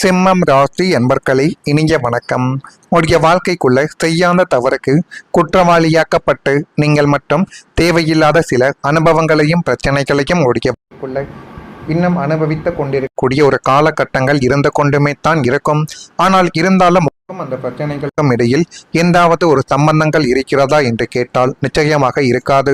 சிம்மம் ராசி அன்பர்களே, இனிய வணக்கம். உங்களுடைய வாழ்க்கைக்குள்ள செய்யாத தவறுக்கு குற்றவாளியாக்கப்பட்டு நீங்கள் மட்டும் தேவையில்லாத சில அனுபவங்களையும் பிரச்சனைகளையும் உடைய இன்னும் அனுபவித்துக் கொண்டிருக்கக்கூடிய ஒரு காலகட்டங்கள் இருந்து கொண்டுமே தான் இருக்கும். ஆனால் இருந்தாலும் அந்த பிரச்சனைகளுக்கும் இடையில் எந்தாவது ஒரு சம்பந்தங்கள் இருக்கிறதா என்று கேட்டால் நிச்சயமாக இருக்காது.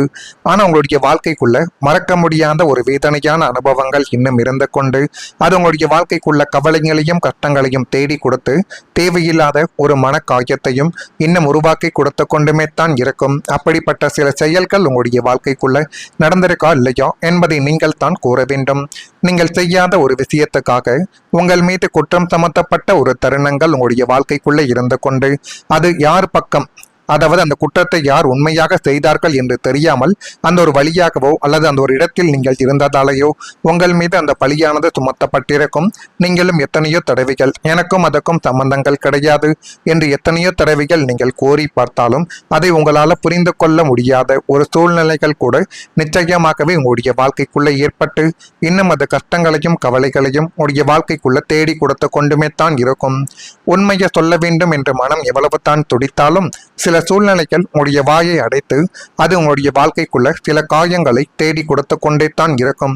ஆனால் உங்களுடைய வாழ்க்கைக்குள்ள மறக்க முடியாத ஒரு வேதனையான அனுபவங்கள் இன்னும் இருந்து கொண்டு அது உங்களுடைய வாழ்க்கைக்குள்ள கவலைகளையும் கஷ்டங்களையும் தேடி கொடுத்து தேவையில்லாத ஒரு மனக்காயத்தையும் இன்னும் உருவாக்கி கொடுத்து கொண்டுமே தான் இருக்கும். அப்படிப்பட்ட சில செயல்கள் உங்களுடைய வாழ்க்கைக்குள்ள நடந்திருக்கா இல்லையா என்பதை நீங்கள் தான் கூற வேண்டும். நீங்கள் செய்யாத ஒரு விஷயத்துக்காக உங்கள் மீது குற்றம் சமத்தப்பட்ட ஒரு தருணங்கள் உங்களுடைய வாழ்க்கைக்குள்ளே இருந்து கொண்டு அது யார் பக்கம், அதாவது அந்த குற்றத்தை யார் உண்மையாக செய்தார்கள் என்று தெரியாமல் அந்த ஒரு வழியாகவோ அல்லது அந்த ஒரு இடத்தில் நீங்கள் இருந்ததாலேயோ உங்கள் மீது அந்த பழியானது சுமத்தப்பட்டிருக்கும். நீங்களும் எத்தனையோ தடவைகள் எனக்கும் அதற்கும் சம்பந்தங்கள் கிடையாது என்று எத்தனையோ தடவைகள் நீங்கள் கோரி பார்த்தாலும் அதை உங்களால் புரிந்து கொள்ள முடியாத ஒரு சூழ்நிலைகள் கூட நிச்சயமாகவே உங்களுடைய வாழ்க்கைக்குள்ளே ஏற்பட்டு இன்னும் அது கஷ்டங்களையும் கவலைகளையும் உங்களுடைய வாழ்க்கைக்குள்ள தேடி கொடுத்து கொண்டுமே தான் இருக்கும். உண்மையை சொல்ல வேண்டும் என்று மனம் எவ்வளவு தான் துடித்தாலும் சில சூழ்நிலைகள் உங்களுடைய வாயை அடைத்து அது உங்களுடைய வாழ்க்கைக்குள்ள சில காயங்களை தேடி கொடுத்து கொண்டே தான் இருக்கும்.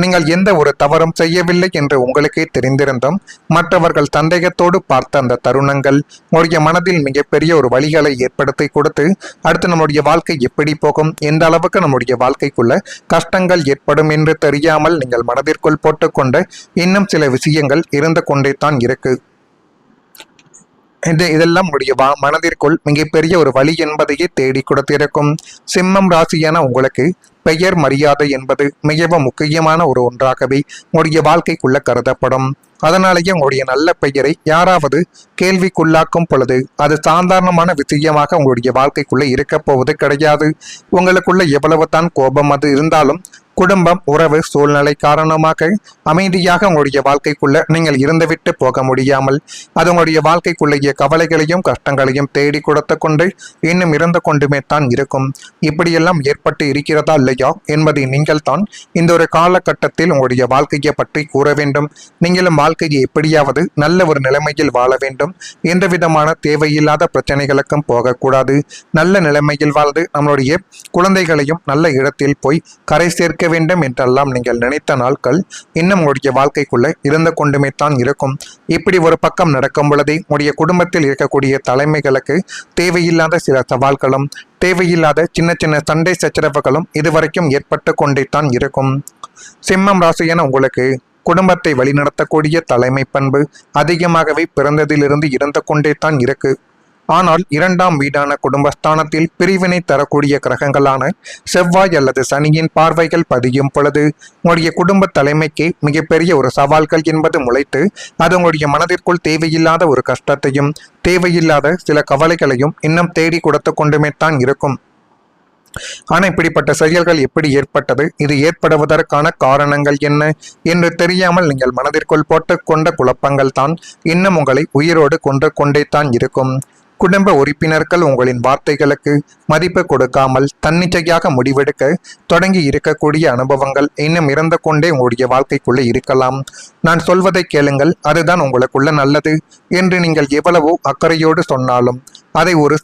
நீங்கள் எந்த ஒரு தவறும் செய்யவில்லை என்று உங்களுக்கே தெரிந்திருந்தும் மற்றவர்கள் சந்தேகத்தோடு பார்த்த அந்த தருணங்கள் உங்களுடைய மனதில் மிகப்பெரிய ஒரு வழிகளை ஏற்படுத்தி கொடுத்து அடுத்து நம்முடைய வாழ்க்கை எப்படி போகும், எந்த அளவுக்கு நம்முடைய வாழ்க்கைக்குள்ள கஷ்டங்கள் ஏற்படும் என்று தெரியாமல் நீங்கள் மனதிற்குள் போட்டுக்கொண்ட இன்னும் சில விஷயங்கள் இருந்து கொண்டே தான் இருக்கு. இதெல்லாம் உடைய மனதிற்குள் மிகப்பெரிய ஒரு வழி என்பதையே தேடி கொடுத்திருக்கும். சிம்மம் ராசியான உங்களுக்கு பெயர் மரியாதை என்பது மிகவும் முக்கியமான ஒரு ஒன்றாகவே உங்களுடைய வாழ்க்கைக்குள்ள கருதப்படும். அதனாலேயே உங்களுடைய நல்ல பெயரை யாராவது கேள்விக்குள்ளாக்கும் பொழுது அது சாதாரணமான விஷயமாக உங்களுடைய வாழ்க்கைக்குள்ள இருக்க போவது கிடையாது. உங்களுக்குள்ள எவ்வளவு தான் கோபம் அது இருந்தாலும் குடும்பம், உறவு, சூழ்நிலை காரணமாக அமைதியாக உங்களுடைய வாழ்க்கைக்குள்ள நீங்கள் இருந்துவிட்டு போக முடியாமல் அது உங்களுடைய வாழ்க்கைக்குள்ளேயே கவலைகளையும் கஷ்டங்களையும் தேடி கொடுத்து கொண்டு இன்னும் இருந்து கொண்டுமே தான் இருக்கும். இப்படியெல்லாம் ஏற்பட்டு இருக்கிறதா இல்லையா என்பதை நீங்கள் தான் இந்த ஒரு காலகட்டத்தில் உங்களுடைய வாழ்க்கையை பற்றி கூற வேண்டும். நீங்களும் வாழ்க்கையை எப்படியாவது நல்ல ஒரு நிலைமையில் வாழ வேண்டும். எந்த விதமான தேவையில்லாத பிரச்சனைகளுக்கும் போகக்கூடாது. நல்ல நிலைமையில் வாழ்ந்து நம்மளுடைய குழந்தைகளையும் நல்ல இடத்தில் போய் கரை சேர்க்க வேண்டும் என்றெல்லாம் நீங்கள் நினைத்த நாட்கள் இன்னும் உங்களுடைய வாழ்க்கைக்குள்ள இருந்து கொண்டுமே தான் இருக்கும். இப்படி ஒரு பக்கம் நடக்கும் பொழுதே உங்களுடைய குடும்பத்தில் இருக்கக்கூடிய தலைமைகளுக்கு தேவையில்லாத சில சவால்களும் தேவையில்லாத சின்ன சின்ன சண்டை சச்சரவுகளும் இதுவரைக்கும் ஏற்பட்டு கொண்டே தான் இருக்கும். சிம்மம் ராசியான உங்களுக்கு குடும்பத்தை வழிநடத்தக்கூடிய தலைமை பண்பு அதிகமாகவே பிறந்ததிலிருந்து இருந்து கொண்டே தான் இருக்கு. ஆனால் இரண்டாம் வீடான குடும்பஸ்தானத்தில் பிரிவினை தரக்கூடிய கிரகங்களான செவ்வாய் அல்லது சனியின் பார்வைகள் பதியும் பொழுது உங்களுடைய குடும்ப தலைமைக்கு மிகப்பெரிய ஒரு சவால்கள் என்பது முளைத்து அது உங்களுடைய மனதிற்குள் தேவையில்லாத ஒரு கஷ்டத்தையும் தேவையில்லாத சில கவலைகளையும் இன்னும் தேடி கொடுத்து கொண்டுமே தான் இருக்கும். ஆனால் இப்படிப்பட்ட செயல்கள் எப்படி ஏற்பட்டது, இது ஏற்படுவதற்கான காரணங்கள் என்ன என்று தெரியாமல் நீங்கள் மனதிற்குள் போட்டுக்கொண்ட குழப்பங்கள் தான் இன்னும் உங்களை உயிரோடு கொண்டு கொண்டே தான் இருக்கும். குடும்ப உறுப்பினர்கள் உங்களின் வார்த்தைகளுக்கு மதிப்பு கொடுக்காமல் தன்னிச்சையாக முடிவெடுக்க தொடங்கி இருக்கக்கூடிய அனுபவங்கள் இன்னும் இறந்து கொண்டே உங்களுடைய வாழ்க்கைக்குள்ளே இருக்கலாம். நான் சொல்வதை கேளுங்கள், அதுதான் உங்களுக்குள்ள நல்லது என்று நீங்கள் எவ்வளவோ அக்கறையோடு சொன்னாலும் அதை ஒரு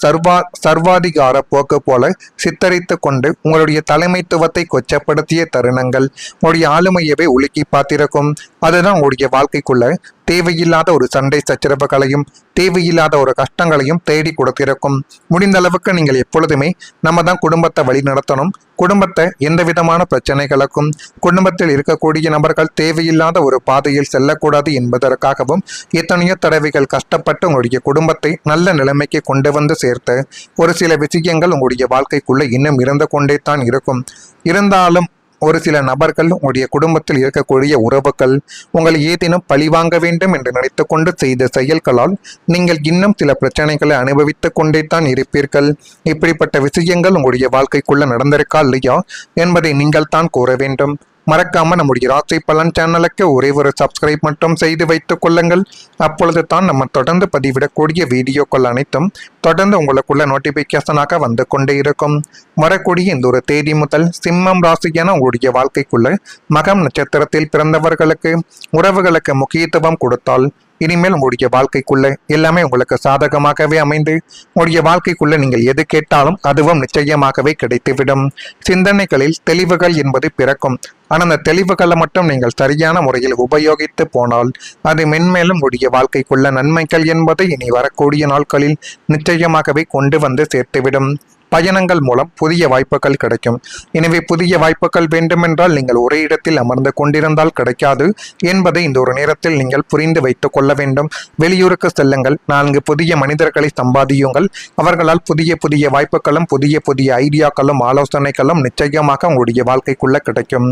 சர்வாதிகார போக்கு போல சித்தரித்து கொண்டு உங்களுடைய தலைமைத்துவத்தை கொச்சப்படுத்திய தருணங்கள் உங்களுடைய ஆளுமையவே உலுக்கி பார்த்திருக்கும். அதுதான் உங்களுடைய வாழ்க்கைக்குள்ள தேவையில்லாத ஒரு சண்டை சச்சரவுகளையும் தேவையில்லாத ஒரு கஷ்டங்களையும் தேடி கொடுத்திருக்கும். முடிந்த அளவுக்கு நீங்கள் எப்பொழுதுமே நம்ம தான் குடும்பத்தை வழி நடத்தணும். குடும்பத்தை எந்த விதமான பிரச்சனைகளுக்கும் குடும்பத்தில் இருக்கக்கூடிய நபர்கள் தேவையில்லாத ஒரு பாதையில் செல்லக்கூடாது என்பதற்காகவும் எத்தனையோ தடவைகள் கஷ்டப்பட்டு உங்களுடைய குடும்பத்தை நல்ல நிலைமைக்கு கொண்டு வந்து சேர்த்து ஒரு சில விஷயங்கள் உங்களுடைய வாழ்க்கைக்குள்ள இன்னும் இருந்து கொண்டே தான் இருக்கும். இருந்தாலும் ஒரு சில நபர்கள் உங்களுடைய குடும்பத்தில் இருக்கக்கூடிய உறவுகள் உங்களை ஏதேனும் பழிவாங்க வேண்டும் என்று நினைத்து கொண்டு செய்த செயல்களால் நீங்கள் இன்னும் சில பிரச்சனைகளை அனுபவித்துக் கொண்டே தான் இருப்பீர்கள். இப்படிப்பட்ட விஷயங்கள் உங்களுடைய வாழ்க்கைக்குள்ள நடந்திருக்கா இல்லையா என்பதை நீங்கள் தான் கூற வேண்டும். மறக்காம நம்முடைய ராசி பலன் சேனலுக்கு ஒரே ஒரு சப்ஸ்கிரைப் மட்டும் செய்து வைத்துக் கொள்ளுங்கள். அப்பொழுது தான் நம்ம தொடர்ந்து பதிவிடக்கூடிய வீடியோக்கள் அனைத்தும் தொடர்ந்து உங்களுக்குள்ள நோட்டிபிகேஷனாக வந்து கொண்டே இருக்கும். வரக்கூடிய இந்த ஒரு தேதி முதல் சிம்மம் ராசியான உங்களுடைய வாழ்க்கைக்குள்ள மகம் நட்சத்திரத்தில் பிறந்தவர்களுக்கு உறவுகளுக்கு முக்கியத்துவம் கொடுத்தால் இனிமேல் உங்களுடைய வாழ்க்கைக்குள்ள எல்லாமே உங்களுக்கு சாதகமாகவே அமைந்து உங்களுடைய வாழ்க்கைக்குள்ள நீங்கள் எது கேட்டாலும் அதுவும் நிச்சயமாகவே கிடைத்துவிடும். சிந்தனைகளில் தெளிவுகள் என்பது பிறக்கும். ஆனால் அந்த தெளிவுகளை மட்டும் நீங்கள் சரியான முறையில் உபயோகித்து போனால் அது மென்மேலும் உடைய வாழ்க்கைக்குள்ள நன்மைகள் என்பதை இனி வரக்கூடிய நாட்களில் நிச்சயமாகவே கொண்டு வந்து சேர்த்துவிடும். பயணங்கள் மூலம் புதிய வாய்ப்புகள் கிடைக்கும். எனவே புதிய வாய்ப்புகள் வேண்டுமென்றால் நீங்கள் ஒரே இடத்தில் அமர்ந்து கொண்டிருந்தால் கிடைக்காது என்பதை இந்த ஒரு நேரத்தில் நீங்கள் புரிந்து வைத்துக் கொள்ள வேண்டும். வெளியூருக்கு செல்லுங்கள், 4 புதிய மனிதர்களை சம்பாதியுங்கள். அவர்களால் புதிய புதிய வாய்ப்புகளும் புதிய புதிய ஐடியாக்களும் ஆலோசனைகளும் நிச்சயமாக உங்களுடைய வாழ்க்கைக்குள்ள கிடைக்கும்.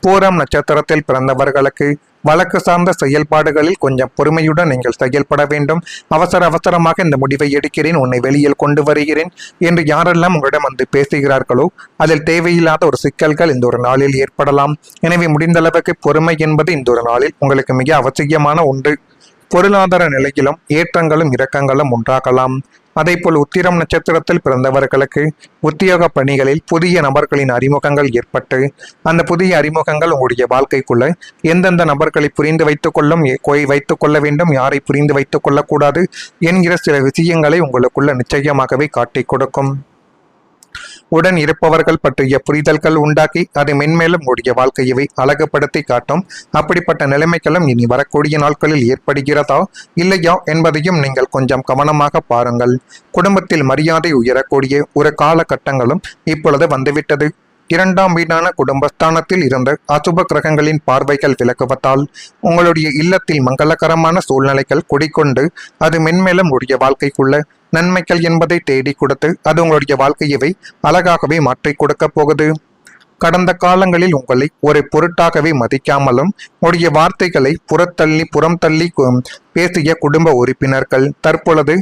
பூரம் நட்சத்திரத்தில் பிறந்தவர்களுக்கு வழக்கு சார்ந்த செயல்பாடுகளில் கொஞ்சம் பொறுமையுடன் நீங்கள் செயல்பட வேண்டும். அவசரமாக இந்த முடிவை எடுக்கிறேன், உன்னை வெளியில் கொண்டு வருகிறேன் என்று யாரெல்லாம் உங்களிடம் வந்து பேசுகிறார்களோ அதில் தேவையில்லாத ஒரு சிக்கல்கள் இந்த ஒரு நாளில் ஏற்படலாம். எனவே முடிந்த அளவுக்கு பொறுமை என்பது இந்த ஒரு நாளில் உங்களுக்கு மிக அவசியமான ஒன்று. பொருளாதார நிலையிலும் ஏற்றங்களும் இரக்கங்களும் உண்டாகலாம். அதேபோல் உத்திரம் நட்சத்திரத்தில் பிறந்தவர்களுக்கு உத்தியோக பணிகளில் புதிய நபர்களின் அறிமுகங்கள் ஏற்பட்டு அந்த புதிய அறிமுகங்கள் உங்களுடைய வாழ்க்கைக்குள்ள எந்தெந்த நபர்களை புரிந்து வைத்துக் கொள்ள வேண்டும், யாரை புரிந்து வைத்துக் கொள்ளக்கூடாது என்கிற சில விஷயங்களை உங்களுக்குள்ள நிச்சயமாகவே காட்டிக் கொடுக்கும். உடன் இருப்பவர்கள் பற்றிய புரிதல்கள் உண்டாக்கி அதை மென்மேலும் உடைய வாழ்க்கையவை அழகுபடுத்தி காட்டும். அப்படிப்பட்ட நிலைமைகளும் இனி வரக்கூடிய நாட்களில் ஏற்படுகிறதா இல்லையா என்பதையும் நீங்கள் கொஞ்சம் கவனமாக பாருங்கள். குடும்பத்தில் மரியாதை உயரக்கூடிய ஒரு காலகட்டங்களும் இப்பொழுது வந்துவிட்டது. 2ஆம் வீடான குடும்பஸ்தானத்தில் இருந்த அசுப கிரகங்களின் பார்வைகள் விலகுவதால் உங்களுடைய இல்லத்தில் மங்களகரமான சூழ்நிலைகள் குடிக்கொண்டு அது மென்மேலும் உடைய வாழ்க்கைக்குள்ள நன்மைகள் என்பதை தேடி கொடுத்து அது உங்களுடைய வாழ்க்கையவை அழகாகவே மாற்றி கொடுக்க போகுது. கடந்த காலங்களில் உங்களை ஒரு பொருட்டாகவே மதிக்காமலும் உடைய வார்த்தைகளை புறம் தள்ளி பேசிய குடும்ப உறுப்பினர்கள் தற்பொழுது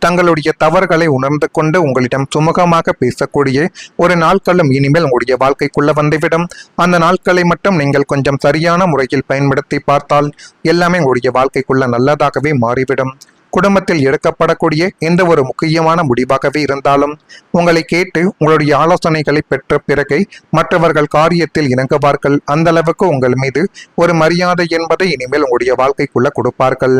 தங்களுடைய தவறுகளை உணர்ந்து கொண்டு உங்களிடம் சுமூகமாக பேசக்கூடிய ஒரு நாட்களும் இனிமேல் உங்களுடைய வாழ்க்கைக்குள்ள வந்துவிடும். அந்த நாட்களை மட்டும் நீங்கள் கொஞ்சம் சரியான முறையில் பயன்படுத்தி பார்த்தால் எல்லாமே உங்களுடைய வாழ்க்கைக்குள்ள நல்லதாகவே மாறிவிடும். குடும்பத்தில் எடுக்கப்படக்கூடிய எந்த ஒரு முக்கியமான முடிவாகவே இருந்தாலும் உங்களை கேட்டு உங்களுடைய ஆலோசனைகளை பெற்ற பிறகு மற்றவர்கள் காரியத்தில் இணங்குவார்கள். அந்த அளவுக்கு உங்கள் மீது ஒரு மரியாதை என்பதை இனிமேல் உங்களுடைய வாழ்க்கைக்குள்ள கொடுப்பார்கள்.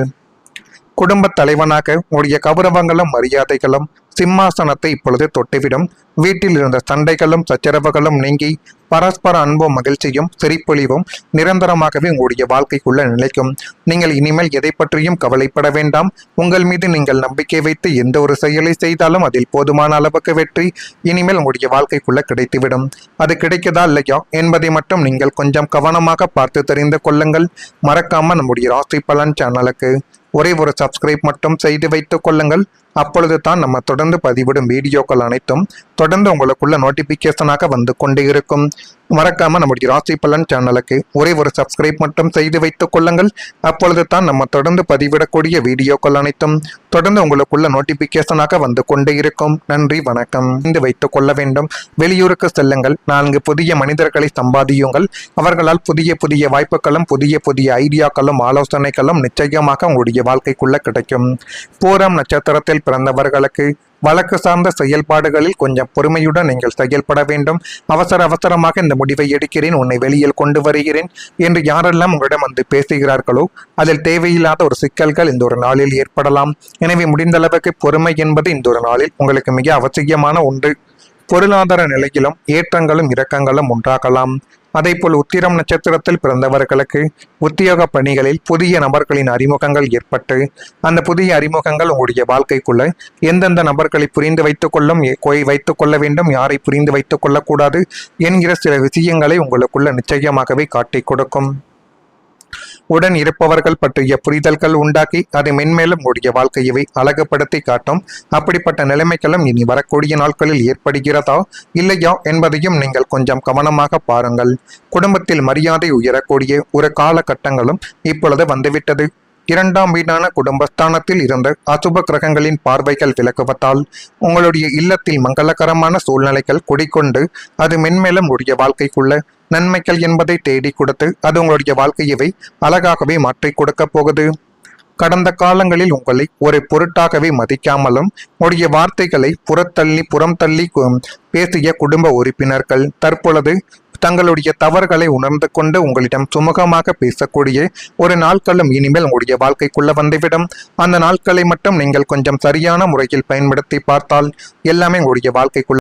குடும்ப தலைவனாக உங்களுடைய கௌரவங்களும் மரியாதைகளும் சிம்மாசனத்தை இப்பொழுது தொட்டுவிடும். வீட்டில் இருந்த சண்டைகளும் சச்சரவுகளும் நீங்கி பரஸ்பர அன்பும் மகிழ்ச்சியும் சிரிப்பொழிவும் நிரந்தரமாகவே உங்களுடைய வாழ்க்கைக்குள்ள நிலைக்கும். நீங்கள் இனிமேல் எதை பற்றியும் கவலைப்பட வேண்டாம். உங்கள் மீது நீங்கள் நம்பிக்கை வைத்து எந்த ஒரு செயலை செய்தாலும் அதில் போதுமான அளவுக்கு வெற்றி இனிமேல் உங்களுடைய வாழ்க்கைக்குள்ள கிடைத்துவிடும். அது கிடைக்குதா இல்லையா என்பதை மட்டும் நீங்கள் கொஞ்சம் கவனமாக பார்த்து தெரிந்து கொள்ளுங்கள். மறக்காம நம்முடைய ராசி பலன் சேனலுக்கு ஒரே ஒரு சப்ஸ்கிரைப் மட்டும் செய்து வைத்துக் கொள்ளுங்கள். அப்பொழுது தான் நம்ம தொடர்ந்து பதிவிடும் வீடியோக்கள் அனைத்தும் தொடர்ந்து உங்களுக்குள்ள நோட்டிபிகேஷனாக வந்து கொண்டே இருக்கும். மறக்காம நம்முடைய ராசி பலன் சேனலுக்கு ஒரே ஒரு சப்ஸ்கிரைப் மட்டும் செய்து வைத்துக் கொள்ளுங்கள். அப்பொழுது தான் நம்ம தொடர்ந்து பதிவிடக்கூடிய வீடியோக்கள் அனைத்தும் தொடர்ந்து உங்களுக்குள்ள நோட்டிபிகேஷனாக வந்து கொண்டே இருக்கும். நன்றி, வணக்கம். வைத்துக் கொள்ள வேண்டும். வெளியூருக்கு செல்லுங்கள், 4 புதிய மனிதர்களை சம்பாதியுங்கள். அவர்களால் புதிய புதிய வாய்ப்புகளும் புதிய புதிய ஐடியாக்களும் ஆலோசனைகளும் நிச்சயமாக உங்களுடைய வாழ்க்கைக்குள்ள கிடைக்கும். பூரம் நட்சத்திரத்தில் பிறந்தவர்களுக்கு வழக்கு சார்ந்த செயல்பாடுகளில் கொஞ்சம் பொறுமையுடன் நீங்கள் செயல்பட வேண்டும். அவசரமாக இந்த முடிவை எடுக்கிறேன், உன்னை வெளியில் கொண்டு வருகிறேன் என்று யாரெல்லாம் உங்களிடம் வந்து பேசுகிறார்களோ அதில் தேவையில்லாத ஒரு சிக்கல்கள் இந்த ஒரு நாளில் ஏற்படலாம். எனவே முடிந்த அளவுக்கு பொறுமை என்பது இந்த ஒரு நாளில் உங்களுக்கு மிக அவசியமான ஒன்று. பொருளாதார நிலையிலும் ஏற்றங்களும் இரக்கங்களும் உண்டாகலாம். அதேபோல் உத்திரம் நட்சத்திரத்தில் பிறந்தவர்களுக்கு உத்தியோக பணிகளில் புதிய நபர்களின் அறிமுகங்கள் ஏற்பட்டு அந்த புதிய அறிமுகங்கள் உங்களுடைய வாழ்க்கைக்குள்ள எந்தெந்த நபர்களை புரிந்து வைத்துக் கொள்ள வேண்டும், யாரை புரிந்து வைத்துக் கொள்ளக்கூடாது என்கிற சில விஷயங்களை உங்களுக்குள்ள நிச்சயமாகவே காட்டிக் கொடுக்கும். உடன் இருப்பவர்கள் பற்றிய புரிதல்கள் உண்டாக்கி அதை மென்மேலும் உடைய வாழ்க்கையவை அழகுபடுத்தி காட்டும். அப்படிப்பட்ட நிலைமைகளும் இனி வரக்கூடிய நாட்களில் ஏற்படுகிறதா இல்லையா என்பதையும் நீங்கள் கொஞ்சம் கவனமாக பாருங்கள். குடும்பத்தில் மரியாதை உயரக்கூடிய ஒரு காலகட்டங்களும் இப்பொழுது வந்துவிட்டது. 2ஆம் வீடான குடும்பஸ்தானத்தில் இருந்த அசுப கிரகங்களின் பார்வைகள் விலகுவதால் உங்களுடைய இல்லத்தில் மங்களகரமான சூழ்நிலைகள் குடிக்கொண்டு அது மென்மேலும் உடைய வாழ்க்கைக்குள்ள நன்மைகள் என்பதை தேடி கொடுத்து அது உங்களுடைய வாழ்க்கையவை அழகாகவே மாற்றி கொடுக்க போகுது. கடந்த காலங்களில் உங்களை ஒரு பொருட்டாகவே மதிக்காமலும் உடைய வார்த்தைகளை புறம் தள்ளி பேசிய குடும்ப உறுப்பினர்கள் தற்பொழுது தங்களுடைய தவறுகளை உணர்ந்து கொண்டு உங்களிடம் சுமூகமாக பேசக்கூடிய ஒரு நாட்களும் இனிமேல் உங்களுடைய வாழ்க்கைக்குள்ள வந்துவிடும். அந்த நாட்களை மட்டும் நீங்கள் கொஞ்சம் சரியான முறையில் பயன்படுத்தி பார்த்தால் எல்லாமே உங்களுடைய வாழ்க்கைக்குள்ள